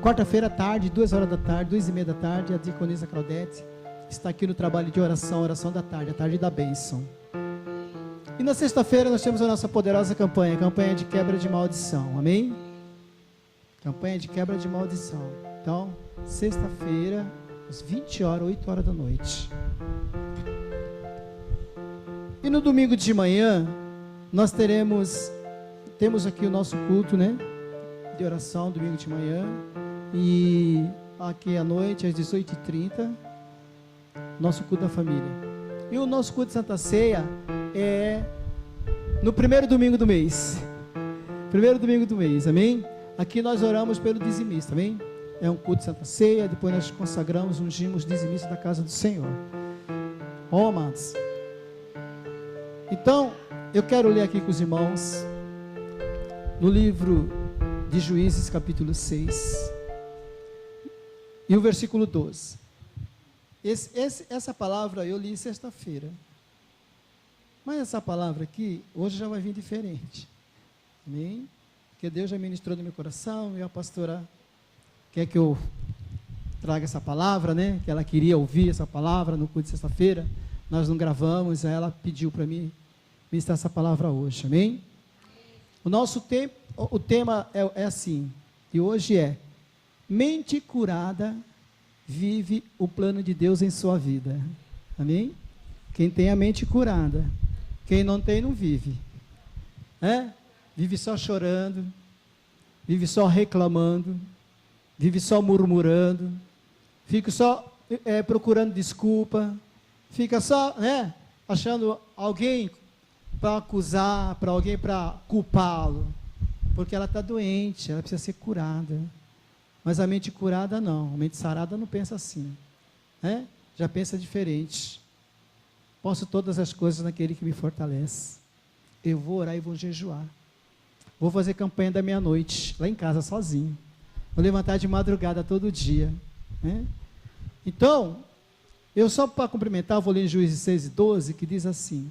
quarta-feira à tarde, 2h da tarde, 2h30 da tarde, a diaconisa Claudete está aqui no trabalho de oração, oração da tarde, a tarde da bênção. E na sexta-feira nós temos a nossa poderosa campanha, campanha de quebra de maldição, amém? Campanha de quebra de maldição. Então, sexta-feira, às 20h, 8h da noite. E no domingo de manhã, nós temos aqui o nosso culto, né? De oração, domingo de manhã. E aqui à noite, às 18h30, nosso culto da família. E o nosso culto de Santa Ceia é no primeiro domingo do mês. Primeiro domingo do mês, amém? Aqui nós oramos pelo dizimista, amém? É um culto de Santa Ceia, depois nós consagramos, ungimos dizimista da casa do Senhor. Ó, amados. Então, eu quero ler aqui com os irmãos, no livro de Juízes, capítulo 6, e o versículo 12. Essa palavra eu li sexta-feira. Mas essa palavra aqui, hoje já vai vir diferente. Amém? Porque Deus já ministrou no meu coração, e a pastora quer que eu traga essa palavra, né? Que ela queria ouvir essa palavra no culto de sexta-feira. Nós não gravamos, ela pediu para mim ministrar essa palavra hoje, amém? O tema é assim, e hoje é: mente curada vive o plano de Deus em sua vida, amém? Quem tem a mente curada, quem não tem não vive, vive só chorando, vive só reclamando, vive só murmurando, fica só procurando desculpa, fica só achando alguém para acusar, para alguém para culpá-lo, porque ela está doente, ela precisa ser curada. Mas a mente curada não, a mente sarada não pensa assim, já pensa diferente. Posso todas as coisas naquele que me fortalece. Eu vou orar e vou jejuar. Vou fazer campanha da meia-noite, lá em casa, sozinho. Vou levantar de madrugada todo dia. Então, eu só para cumprimentar, vou ler em Juízes 6:12, que diz assim: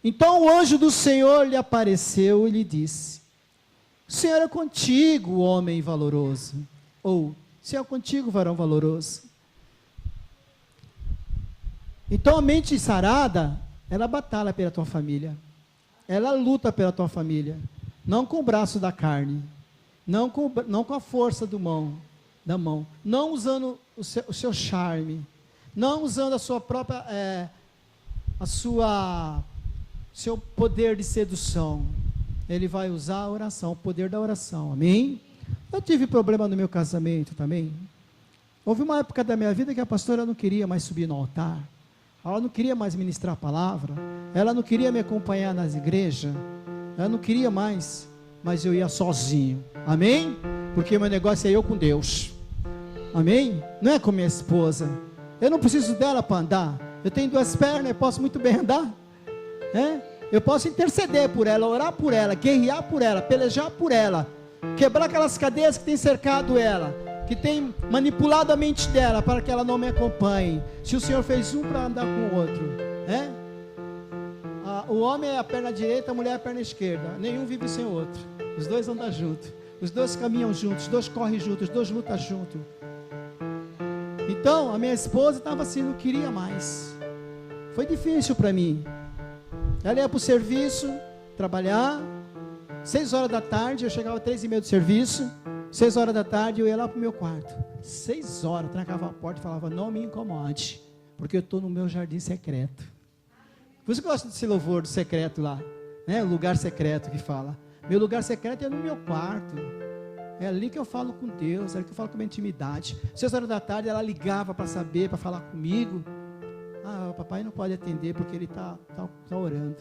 então o anjo do Senhor lhe apareceu e lhe disse: o Senhor é contigo, homem valoroso. Ou, Senhor é contigo, varão valoroso. Então a mente sarada, ela batalha pela tua família. Ela luta pela tua família. Não com o braço da carne. Não com a força da mão. Não usando o seu charme. Não usando a sua própria, seu poder de sedução. Ele vai usar a oração, o poder da oração, amém? Eu tive problema no meu casamento também. Houve uma época da minha vida que a pastora não queria mais subir no altar. Ela não queria mais ministrar a palavra. Ela não queria me acompanhar nas igrejas. Ela não queria mais, mas eu ia sozinho, amém? Porque meu negócio é eu com Deus, amém? Não é com minha esposa. Eu não preciso dela para andar. Eu tenho 2 pernas, eu posso muito bem andar. Eu posso interceder por ela, orar por ela, guerrear por ela, pelejar por ela, quebrar aquelas cadeias que tem cercado ela, que tem manipulado a mente dela para que ela não me acompanhe. Se o Senhor fez um para andar com o outro, o homem é a perna direita, a mulher é a perna esquerda. Nenhum vive sem o outro. Os dois andam juntos, os dois caminham juntos, os dois correm juntos, os dois lutam juntos. Então a minha esposa estava assim, não queria mais. Foi difícil para mim. Ela ia para o serviço, trabalhar, 6h da tarde, eu chegava às 3h30 do serviço, 6h da tarde eu ia lá para o meu quarto, 6h, trancava a porta e falava: não me incomode, porque eu estou no meu jardim secreto. Por isso que eu gosto desse louvor do secreto lá, o lugar secreto que fala. Meu lugar secreto é no meu quarto, é ali que eu falo com Deus, é ali que eu falo com a minha intimidade. 6h da tarde ela ligava para saber, para falar comigo. O papai não pode atender porque ele está orando.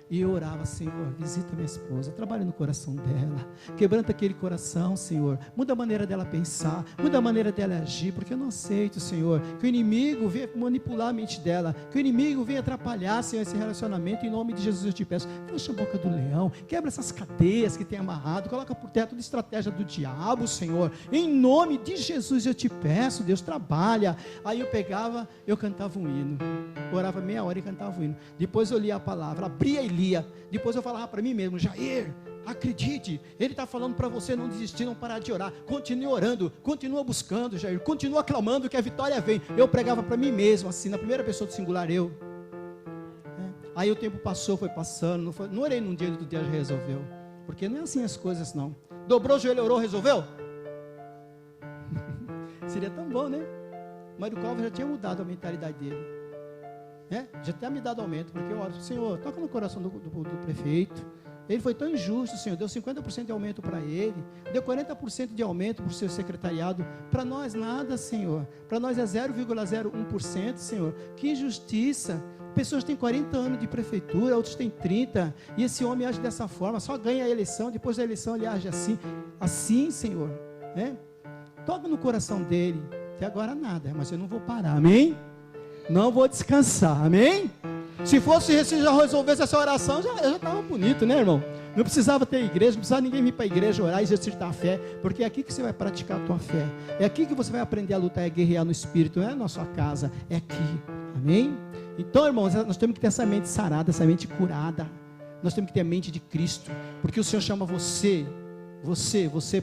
E eu orava: Senhor, visita minha esposa, trabalha no coração dela, quebranta aquele coração, Senhor, muda a maneira dela pensar, muda a maneira dela agir, porque eu não aceito, Senhor, que o inimigo venha manipular a mente dela, que o inimigo venha atrapalhar, Senhor, esse relacionamento. Em nome de Jesus eu te peço, fecha a boca do leão, quebra essas cadeias que tem amarrado, coloca por terra toda estratégia do diabo, Senhor, em nome de Jesus eu te peço, Deus, trabalha. Aí eu pegava, eu cantava um hino, orava meia hora e cantava um hino, depois eu lia a palavra, abria e lia, depois eu falava para mim mesmo: Jair, Acredite, Ele está falando para você não desistir, não parar de orar. Continue orando, continua buscando, Jair, continua clamando que a vitória vem. Eu pregava para mim mesmo, assim, na primeira pessoa do singular, eu. Aí o tempo passou, foi passando, não orei num dia, do dia resolveu. Porque não é assim as coisas, não. Dobrou o joelho, orou, resolveu? Seria tão bom, né? Mário Covas já tinha mudado a mentalidade dele. Já tinha me dado aumento, porque eu oro, Senhor, toca no coração do prefeito. Ele foi tão injusto, Senhor, deu 50% de aumento para ele, deu 40% de aumento para o seu secretariado, para nós nada, Senhor, para nós é 0,01%, Senhor, que injustiça. Pessoas têm 40 anos de prefeitura, outros têm 30, e esse homem age dessa forma, só ganha a eleição, depois da eleição ele age assim, Senhor, toca no coração dele. Até agora nada, mas eu não vou parar, amém? Não vou descansar, amém? Se já resolvesse essa oração, já estava bonito, né, irmão? Não precisava ter igreja, não precisava ninguém vir para a igreja orar e exercitar a fé, porque é aqui que você vai praticar a tua fé, é aqui que você vai aprender a lutar e a guerrear no Espírito, não é na sua casa, é aqui, amém? Então, irmãos, nós temos que ter essa mente sarada, essa mente curada, nós temos que ter a mente de Cristo, porque o Senhor chama você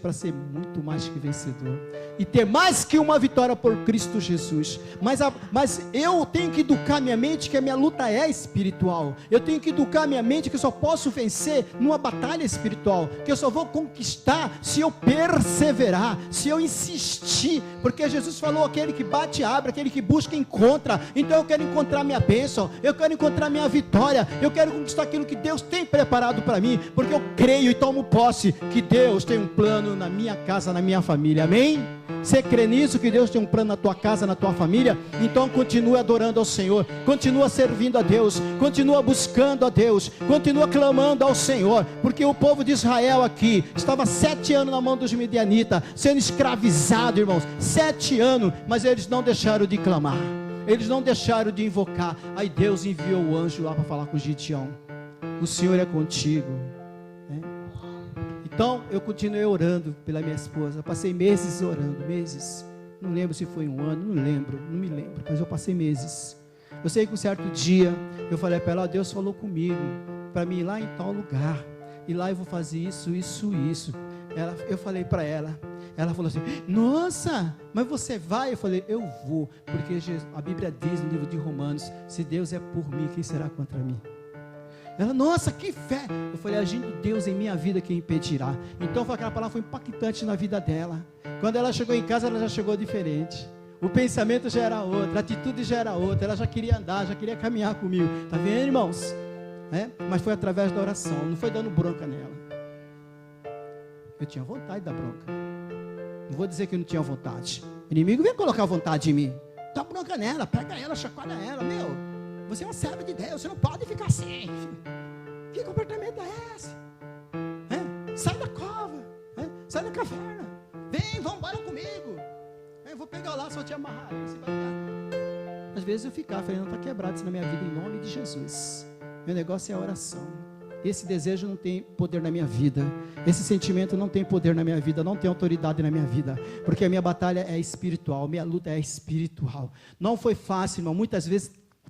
para ser muito mais que vencedor, e ter mais que uma vitória por Cristo Jesus, mas eu tenho que educar minha mente que a minha luta é espiritual, eu tenho que educar minha mente que eu só posso vencer numa batalha espiritual, que eu só vou conquistar se eu perseverar, se eu insistir, porque Jesus falou, aquele que bate abre, aquele que busca encontra. Então eu quero encontrar minha bênção, eu quero encontrar minha vitória, eu quero conquistar aquilo que Deus tem preparado para mim, porque eu creio e tomo posse que Deus tem um plano na minha casa, na minha família, amém? Você crê nisso, que Deus tem um plano na tua casa, na tua família? Então continue adorando ao Senhor, continua servindo a Deus, continua buscando a Deus, continua clamando ao Senhor, porque o povo de Israel aqui estava 7 anos na mão dos midianitas, sendo escravizado, irmãos, 7 anos, mas eles não deixaram de clamar, eles não deixaram de invocar. Aí Deus enviou o anjo lá para falar com Gideão, o Senhor é contigo. Então eu continuei orando pela minha esposa, passei meses orando, meses, não lembro se foi um ano, não me lembro, mas eu passei meses. Eu sei que um certo dia eu falei para ela, Deus falou comigo para mim ir lá em tal lugar, e lá eu vou fazer isso. Eu falei para ela falou assim, nossa, mas você vai? Eu falei, eu vou, porque a Bíblia diz no livro de Romanos, se Deus é por mim, quem será contra mim? Ela, nossa, que fé. Eu falei, agindo Deus em minha vida, quem impedirá? Então aquela palavra foi impactante na vida dela. Quando ela chegou em casa, ela já chegou diferente. O pensamento já era outro, a atitude já era outra. Ela já queria andar, já queria caminhar comigo. Está vendo, irmãos? Mas foi através da oração, não foi dando bronca nela. Eu tinha vontade da bronca. Não vou dizer que eu não tinha vontade. O inimigo vem colocar vontade em mim. Dá bronca nela, pega ela, chacoalha ela. Você é uma serva de Deus, você não pode ficar assim. Que comportamento é esse? Sai da cova, sai da caverna. Vem, vamos embora comigo. Vou pegar lá, só te amarrar. Você vai ficar. Às vezes eu ficava, falei, não está quebrado isso na minha vida, em nome de Jesus. Meu negócio é a oração. Esse desejo não tem poder na minha vida. Esse sentimento não tem poder na minha vida, não tem autoridade na minha vida, porque a minha batalha é espiritual, minha luta é espiritual. Não foi fácil, irmão,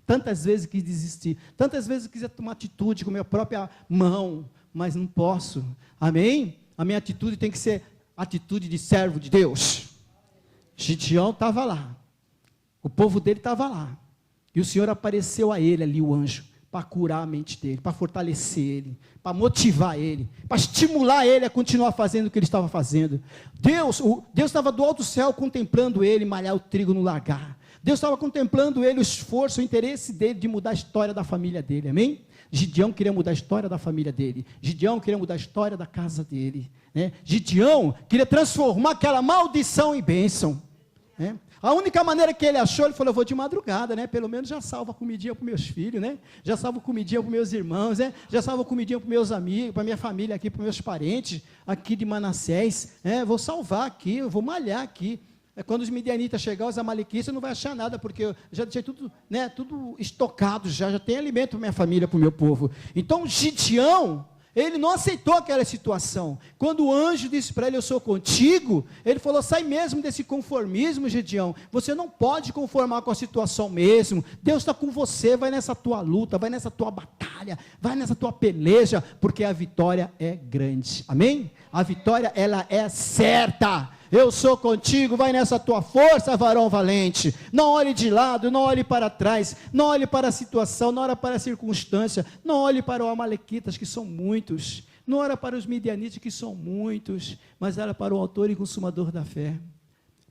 tantas vezes quis desistir, tantas vezes quis tomar atitude com a minha própria mão, mas não posso, amém? A minha atitude tem que ser atitude de servo de Deus. Gideão estava lá, o povo dele estava lá, e o Senhor apareceu a ele ali, o anjo, para curar a mente dele, para fortalecer ele, para motivar ele, para estimular ele a continuar fazendo o que ele estava fazendo. Deus estava do alto céu contemplando ele malhar o trigo no lagar. Deus estava contemplando ele, o esforço, o interesse dele de mudar a história da família dele, amém? Gideão queria mudar a história da família dele, Gideão queria mudar a história da casa dele, Gideão queria transformar aquela maldição em bênção, A única maneira que ele achou, ele falou, eu vou de madrugada, pelo menos já salvo a comidinha para os meus filhos, já salvo comidinha para os meus irmãos, já salvo comidinha para os meus amigos, para a minha família aqui, para os meus parentes aqui de Manassés, vou salvar aqui, eu vou malhar aqui. Quando os midianitas chegarem, os amalequitas, não vai achar nada, porque eu já deixei tudo, tudo estocado, já tem alimento para minha família, para o meu povo. Então, Gideão, Ele não aceitou aquela situação. Quando o anjo disse para ele, eu sou contigo, ele falou, sai mesmo desse conformismo, Gedeão. Você não pode conformar com a situação mesmo. Deus está com você, vai nessa tua luta, vai nessa tua batalha, vai nessa tua peleja, porque a vitória é grande. Amém? A vitória, ela é certa. Eu sou contigo, vai nessa tua força, varão valente. Não olhe de lado, não olhe para trás, não olhe para a situação, não olhe para a circunstância, não olhe para os amalequitas, que são muitos, não olhe para os midianitas, que são muitos, mas olhe para o autor e consumador da fé.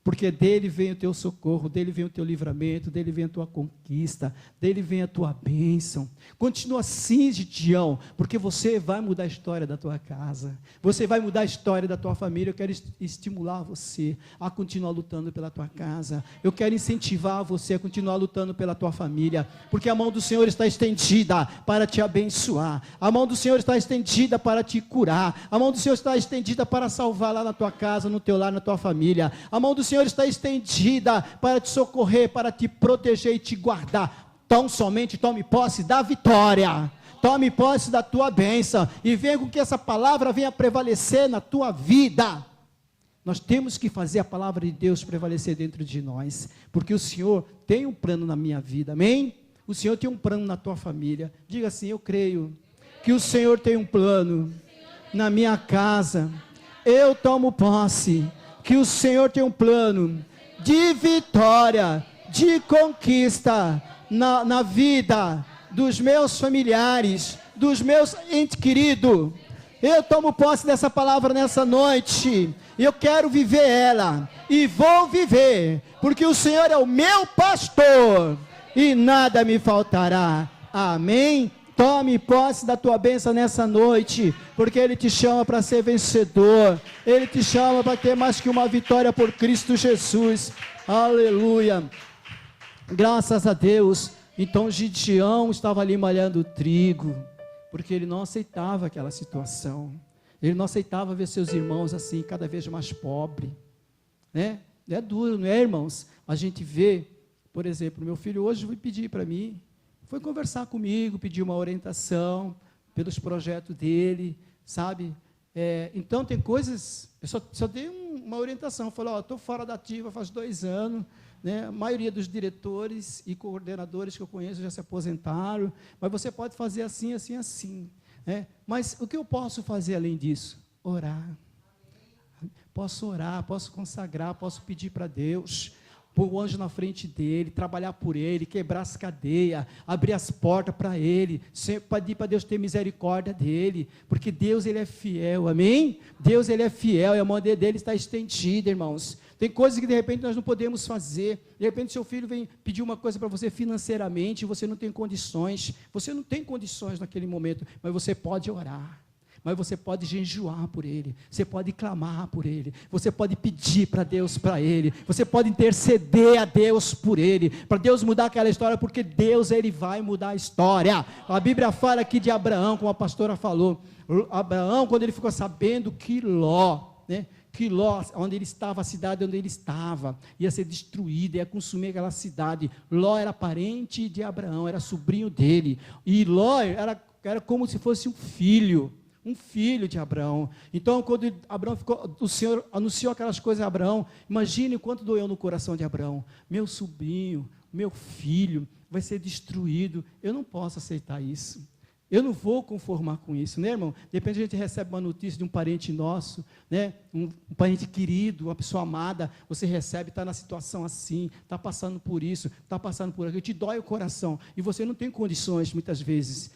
Porque dele vem o teu socorro, dele vem o teu livramento, dele vem a tua conquista, dele vem a tua bênção. Continua assim, Gideão, porque você vai mudar a história da tua casa, você vai mudar a história da tua família. Eu quero estimular você a continuar lutando pela tua casa, eu quero incentivar você a continuar lutando pela tua família, porque a mão do Senhor está estendida para te abençoar, a mão do Senhor está estendida para te curar, a mão do Senhor está estendida para salvar lá na tua casa, no teu lar, na tua família, a mão do Senhor está estendida para te socorrer, para te proteger e te guardar. Tão somente tome posse da vitória, tome posse da tua bênção, e venha com que essa palavra venha prevalecer na tua vida. Nós temos que fazer a palavra de Deus prevalecer dentro de nós, porque o Senhor tem um plano na minha vida, amém? O Senhor tem um plano na tua família. Diga assim, eu creio que o Senhor tem um plano na minha casa. Eu tomo posse que o Senhor tem um plano de vitória, de conquista na vida dos meus familiares, dos meus entes queridos. Eu tomo posse dessa palavra nessa noite, eu quero viver ela, e vou viver, porque o Senhor é o meu pastor, e nada me faltará. Amém? Tome posse da tua bênção nessa noite, porque Ele te chama para ser vencedor, Ele te chama para ter mais que uma vitória por Cristo Jesus. Aleluia, graças a Deus. Então Gideão estava ali malhando trigo, porque ele não aceitava aquela situação, ele não aceitava ver seus irmãos assim, cada vez mais pobres, né? É duro, não é, irmãos? A gente vê, por exemplo, meu filho hoje foi pedir para mim, foi conversar comigo, pedir uma orientação pelos projetos dele, sabe? Então tem coisas, eu só dei uma orientação, falei, estou fora da ativa faz 2 anos, né? A maioria dos diretores e coordenadores que eu conheço já se aposentaram, mas você pode fazer assim, assim, assim, né? Mas o que eu posso fazer além disso? Orar. Posso orar, posso consagrar, posso pedir para Deus, pôr o anjo na frente dele, trabalhar por ele, quebrar as cadeias, abrir as portas para ele, pedir para Deus ter misericórdia dele, porque Deus, Ele é fiel, amém? Deus, Ele é fiel, e a mão dele está estendida, irmãos. Tem coisas que de repente nós não podemos fazer, de repente seu filho vem pedir uma coisa para você financeiramente, você não tem condições naquele momento, mas você pode orar. Mas você pode jejuar por ele, você pode clamar por ele, você pode pedir para Deus para ele, você pode interceder a Deus por ele, para Deus mudar aquela história, porque Deus, Ele vai mudar a história. A Bíblia fala aqui de Abraão, como a pastora falou, Abraão, quando ele ficou sabendo que Ló, onde ele estava, a cidade onde ele estava, ia ser destruída, ia consumir aquela cidade. Ló era parente de Abraão, era sobrinho dele, e Ló era como se fosse um filho de Abraão. Então, quando Abraão o Senhor anunciou aquelas coisas a Abraão, imagine o quanto doeu no coração de Abraão. Meu sobrinho, meu filho vai ser destruído, eu não posso aceitar isso, eu não vou conformar com isso, né, irmão? De repente a gente recebe uma notícia de um parente nosso, né, um parente querido, uma pessoa amada, você recebe, está na situação assim, está passando por isso, está passando por aquilo, te dói o coração, e você não tem condições, muitas vezes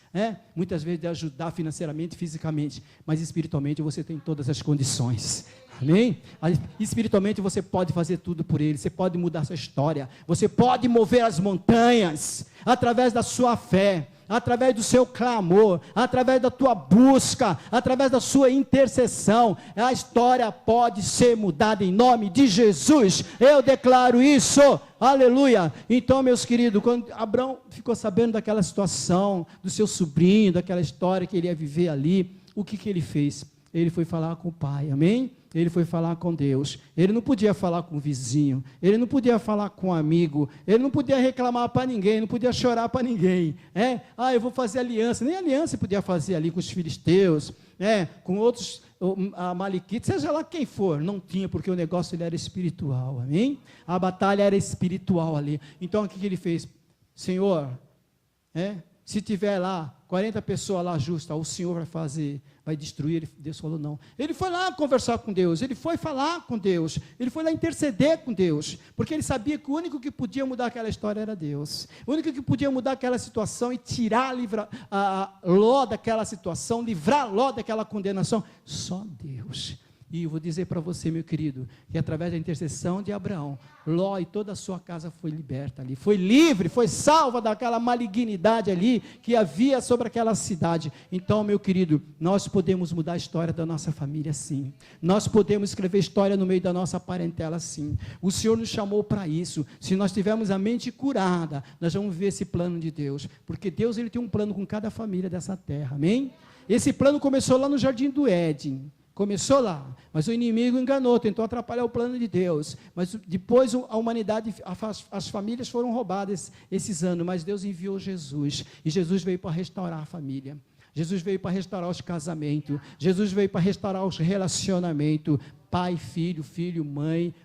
de ajudar financeiramente, fisicamente, mas espiritualmente você tem todas as condições. Amém? Espiritualmente você pode fazer tudo por ele, você pode mudar sua história, você pode mover as montanhas, através da sua fé, através do seu clamor, através da tua busca, através da sua intercessão, a história pode ser mudada em nome de Jesus, eu declaro isso, aleluia. Então, meus queridos, quando Abraão ficou sabendo daquela situação, do seu sobrinho, daquela história que ele ia viver ali, o que ele fez? Ele foi falar com o Pai, amém? Ele foi falar com Deus. Ele não podia falar com o vizinho, ele não podia falar com um amigo, ele não podia reclamar para ninguém, não podia chorar para ninguém. Eu vou fazer aliança, nem aliança podia fazer ali com os filisteus, com outros amalequitas, seja lá quem for, não tinha, porque o negócio ele era espiritual, amém? A batalha era espiritual ali. Então o que ele fez? Senhor, se tiver lá 40 pessoas lá justas, o Senhor vai fazer, vai destruir. Deus falou não. Ele foi lá conversar com Deus, ele foi falar com Deus, ele foi lá interceder com Deus, porque ele sabia que o único que podia mudar aquela história era Deus. O único que podia mudar aquela situação e tirar Ló daquela situação, livrar Ló daquela condenação, só Deus. E eu vou dizer para você, meu querido, que através da intercessão de Abraão, Ló e toda a sua casa foi liberta ali, foi livre, foi salva daquela malignidade ali que havia sobre aquela cidade. Então, meu querido, nós podemos mudar a história da nossa família, sim. Nós podemos escrever história no meio da nossa parentela, sim. O Senhor nos chamou para isso. Se nós tivermos a mente curada, nós vamos ver esse plano de Deus, porque Deus ele tem um plano com cada família dessa terra, amém? Esse plano começou lá no Jardim do Éden. Começou lá, mas o inimigo enganou, tentou atrapalhar o plano de Deus, mas depois a humanidade, as famílias foram roubadas esses anos, mas Deus enviou Jesus, e Jesus veio para restaurar a família, Jesus veio para restaurar os casamentos, Jesus veio para restaurar os relacionamentos, pai, filho, filho, mãe,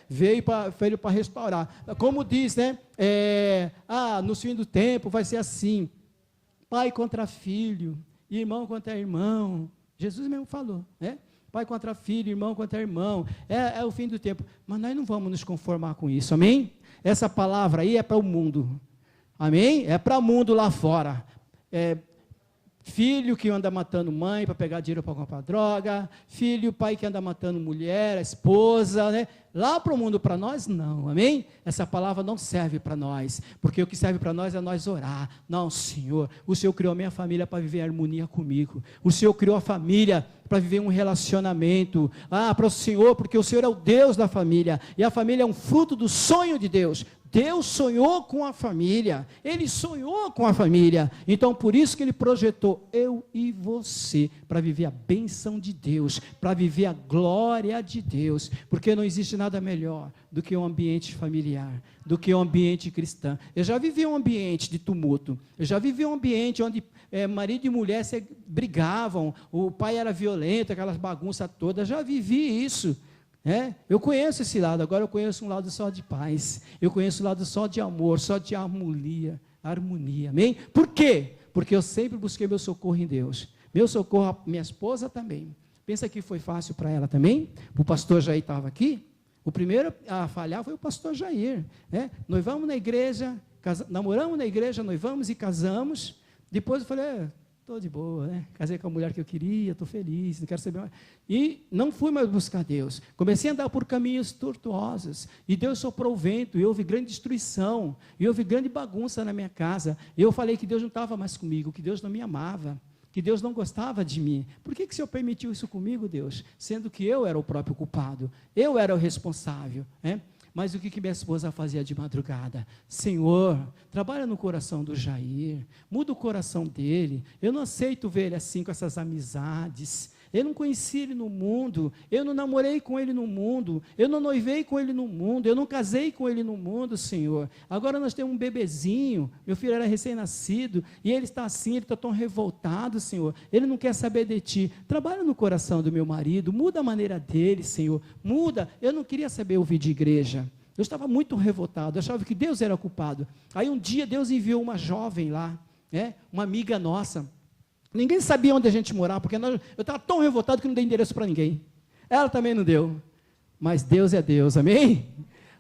veio para restaurar, como diz, no fim do tempo vai ser assim, pai contra filho, irmão contra irmão, Jesus mesmo falou, pai contra filho, irmão contra irmão, é o fim do tempo, mas nós não vamos nos conformar com isso, amém? Essa palavra aí é para o mundo, amém? É para o mundo lá fora, filho que anda matando mãe para pegar dinheiro para comprar droga, filho, pai que anda matando mulher, esposa, lá para o mundo, para nós não, amém? Essa palavra não serve para nós, porque o que serve para nós é nós orar. Não, Senhor, o Senhor criou a minha família para viver em harmonia comigo, o Senhor criou a família para viver um relacionamento, para o Senhor, porque o Senhor é o Deus da família, e a família é um fruto do sonho de Deus. Deus sonhou com a família, Ele sonhou com a família, então por isso que Ele projetou eu e você, para viver a bênção de Deus, para viver a glória de Deus, porque não existe nada melhor do que um ambiente familiar, do que um ambiente cristão. Eu já vivi um ambiente de tumulto, eu já vivi um ambiente onde marido e mulher brigavam, o pai era violento, aquelas bagunças todas, já vivi isso. Eu conheço esse lado, agora eu conheço um lado só de paz, eu conheço um lado só de amor, só de harmonia, amém? Por quê? Porque eu sempre busquei meu socorro em Deus, meu socorro, minha esposa também, pensa que foi fácil para ela também? O pastor Jair estava aqui, o primeiro a falhar foi o pastor Jair, noivamos na igreja, namoramos na igreja, noivamos e casamos, depois eu falei, estou de boa, casei com a mulher que eu queria, estou feliz, não quero saber mais. E não fui mais buscar Deus, comecei a andar por caminhos tortuosos, e Deus soprou o vento, e houve grande destruição, e houve grande bagunça na minha casa, e eu falei que Deus não estava mais comigo, que Deus não me amava, que Deus não gostava de mim. Por que o Senhor permitiu isso comigo, Deus? Sendo que eu era o próprio culpado, eu era o responsável, Mas o que minha esposa fazia de madrugada? Senhor, trabalha no coração do Jair, muda o coração dele, eu não aceito ver ele assim com essas amizades, eu não conheci ele no mundo, eu não namorei com ele no mundo, eu não noivei com ele no mundo, eu não casei com ele no mundo, Senhor, agora nós temos um bebezinho, meu filho era recém-nascido, e ele está assim, ele está tão revoltado, Senhor, ele não quer saber de Ti, trabalha no coração do meu marido, muda a maneira dele, Senhor, muda, eu não queria saber ouvir de igreja, eu estava muito revoltado, eu achava que Deus era culpado, aí um dia Deus enviou uma jovem lá, uma amiga nossa, ninguém sabia onde a gente morava, porque eu estava tão revoltado que não dei endereço para ninguém, ela também não deu, mas Deus é Deus, amém?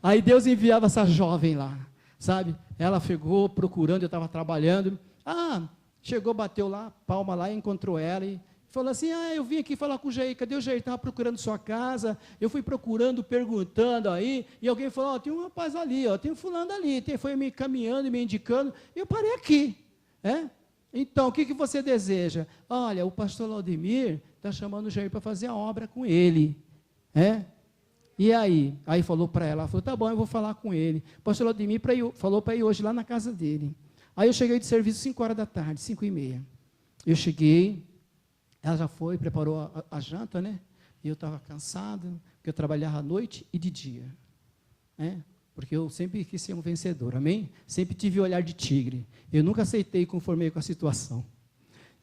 Aí Deus enviava essa jovem lá, sabe, ela chegou procurando, eu estava trabalhando, chegou, bateu lá, palma lá, encontrou ela e falou assim, eu vim aqui falar com o Jair, cadê o Jair? Estava procurando sua casa, eu fui procurando, perguntando aí, e alguém falou, tem um rapaz ali, tem um fulano ali, foi me caminhando e me indicando, e eu parei aqui, então, o que você deseja? Olha, o pastor Laudemir está chamando o Jair para fazer a obra com ele, e aí falou para ela, falou, tá bom, eu vou falar com ele, o pastor Laudemir falou para ir hoje lá na casa dele, aí eu cheguei de serviço 5 horas da tarde, 5:30, eu cheguei, ela já foi, preparou a janta, né? E eu estava cansado, porque eu trabalhava à noite e de dia, né? Porque eu sempre quis ser um vencedor, amém? Sempre tive o olhar de tigre. Eu nunca aceitei e conformei com a situação.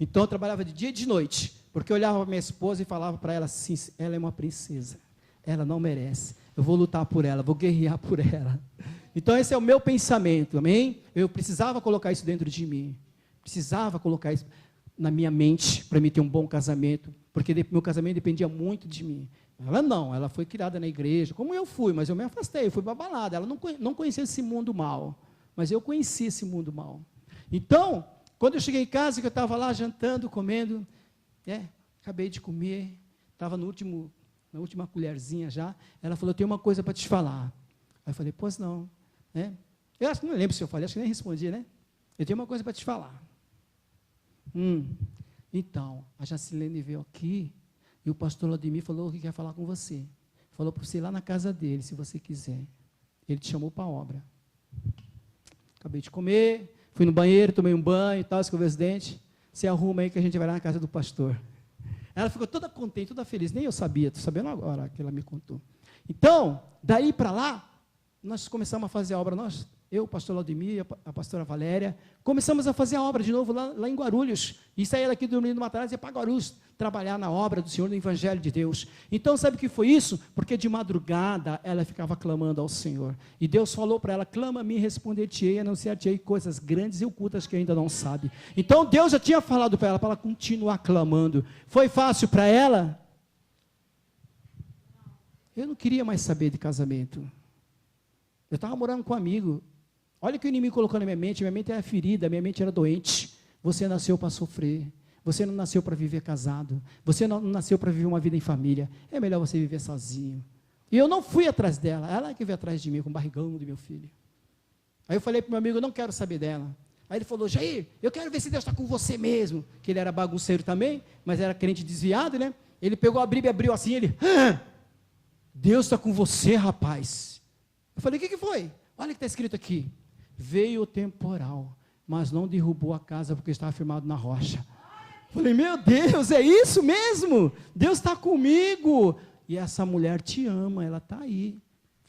Então eu trabalhava de dia e de noite, porque eu olhava para minha esposa e falava para ela assim: ela é uma princesa, ela não merece, eu vou lutar por ela, vou guerrear por ela. Então esse é o meu pensamento, amém? Eu precisava colocar isso dentro de mim, precisava colocar isso na minha mente, para mim ter um bom casamento, porque meu casamento dependia muito de mim. Ela não, ela foi criada na igreja, como eu fui, mas eu me afastei, eu fui para a balada. Ela não conhecia esse mundo mal, mas eu conheci esse mundo mal. Então, quando eu cheguei em casa, que eu estava lá jantando, comendo, acabei de comer, estava na última colherzinha já, ela falou: eu tenho uma coisa para te falar. Aí eu falei: pois não. Eu acho que não lembro se eu falei, acho que nem respondi, né? Eu tenho uma coisa para te falar. Então, a Jacilene veio aqui e o pastor Laudemir falou que quer falar com você. Falou para você ir lá na casa dele, se você quiser. Ele te chamou para a obra. Acabei de comer, fui no banheiro, tomei um banho e tal, escovei os dentes. Você arruma aí que a gente vai lá na casa do pastor. Ela ficou toda contente, toda feliz. Nem eu sabia, estou sabendo agora que ela me contou. Então, daí para lá, nós começamos a fazer a obra. Eu, o pastor Laudemir, a pastora Valéria, começamos a fazer a obra de novo lá em Guarulhos. E saía daqui do Domingo do Matarazzo e ia para Guarulhos trabalhar na obra do Senhor, no Evangelho de Deus. Então, sabe o que foi isso? Porque de madrugada ela ficava clamando ao Senhor. E Deus falou para ela: clama a mim, responder-te-ei, anunciar-te-ei coisas grandes e ocultas que ainda não sabe. Então, Deus já tinha falado para ela continuar clamando. Foi fácil para ela? Eu não queria mais saber de casamento. Eu estava morando com um amigo. Olha o que o inimigo colocou na minha mente era ferida, minha mente era doente. Você nasceu para sofrer, você não nasceu para viver casado, você não nasceu para viver uma vida em família, é melhor você viver sozinho. E eu não fui atrás dela, ela que veio atrás de mim, com o barrigão do meu filho. Aí eu falei para o meu amigo: eu não quero saber dela. Aí ele falou: Jair, eu quero ver se Deus está com você mesmo, que ele era bagunceiro também, mas era crente desviado, né? Ele pegou a Bíblia e abriu assim, Deus está com você, rapaz. Eu falei: o que foi? Olha o que está escrito aqui: veio o temporal, mas não derrubou a casa, porque estava firmado na rocha. Falei: meu Deus, é isso mesmo? Deus está comigo, e essa mulher te ama, ela está aí,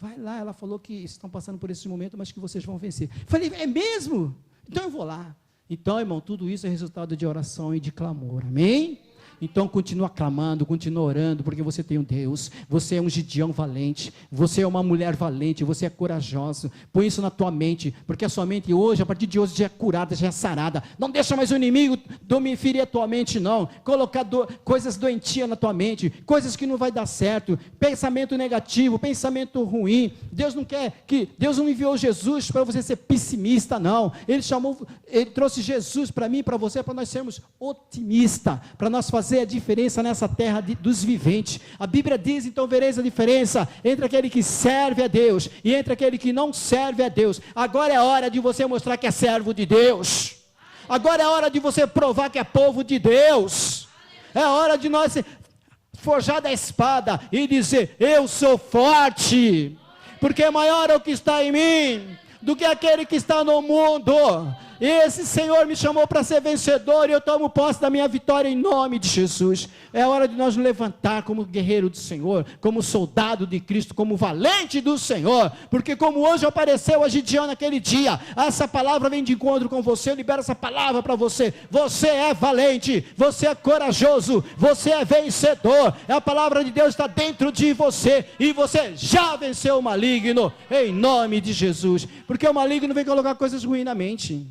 vai lá. Ela falou que estão passando por esse momento, mas que vocês vão vencer. Falei: é mesmo? Então eu vou lá. Então, irmão, tudo isso é resultado de oração e de clamor, amém? Então continua clamando, continua orando, porque você tem um Deus, você é um Gideão valente, você é uma mulher valente, você é corajoso. Põe isso na tua mente, porque a sua mente hoje, a partir de hoje, já é curada, já é sarada. Não deixa mais o inimigo ferir a tua mente, não. Colocar coisas doentias na tua mente, coisas que não vai dar certo, pensamento negativo, pensamento ruim. Deus não enviou Jesus para você ser pessimista, não. Ele trouxe Jesus para mim e para você, para nós sermos otimistas, para nós fazer a diferença nessa terra dos viventes. A Bíblia diz: então vereis a diferença entre aquele que serve a Deus e entre aquele que não serve a Deus. Agora é a hora de você mostrar que é servo de Deus. Agora é a hora de você provar que é povo de Deus. É a hora de nós forjar da espada e dizer: eu sou forte, porque maior é o que está em mim do que aquele que está no mundo. Esse Senhor me chamou para ser vencedor, e eu tomo posse da minha vitória em nome de Jesus. É hora de nós nos levantar como guerreiro do Senhor, como soldado de Cristo, como valente do Senhor, porque como hoje apareceu a Gideão naquele dia, essa palavra vem de encontro com você. Eu libero essa palavra para você. Você é valente, você é corajoso, você é vencedor. A palavra de Deus está dentro de você, e você já venceu o maligno, em nome de Jesus, porque o maligno vem colocar coisas ruins na mente.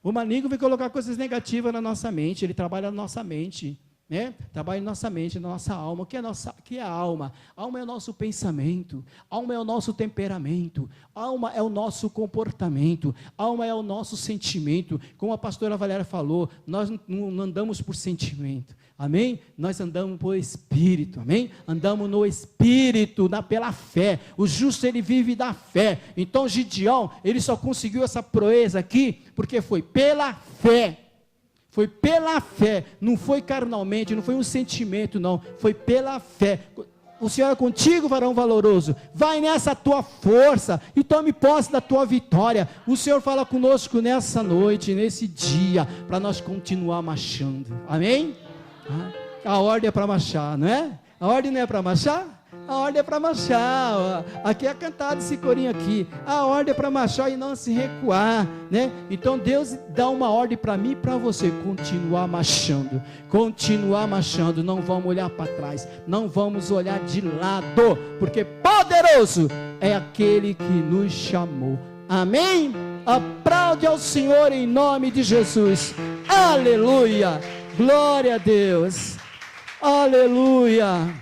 O maligno vem colocar coisas negativas na nossa mente. Ele trabalha na nossa mente, né? Trabalha na nossa mente, na nossa alma. O que é a alma? Alma é o nosso pensamento, alma é o nosso temperamento, alma é o nosso comportamento, alma é o nosso sentimento. Como a pastora Valéria falou, nós não andamos por sentimento, amém? Nós andamos por Espírito, amém? Andamos no Espírito, pela fé. O justo, ele vive da fé. Então Gideão, ele só conseguiu essa proeza aqui porque foi pela fé. Foi pela fé, não foi carnalmente, não foi um sentimento, não, foi pela fé. O Senhor é contigo, varão valoroso. Vai nessa tua força e tome posse da tua vitória. O Senhor fala conosco nessa noite, nesse dia, para nós continuar marchando, amém? A ordem é para marchar, não é? A ordem não é para marchar? A ordem é para marchar. Aqui é cantado esse corinho aqui. A ordem é para marchar e não se recuar, né? Então Deus dá uma ordem para mim e para você: continuar marchando, continuar marchando. Não vamos olhar para trás, não vamos olhar de lado, porque poderoso é aquele que nos chamou. Amém? Aplaude ao Senhor em nome de Jesus. Aleluia, glória a Deus, aleluia.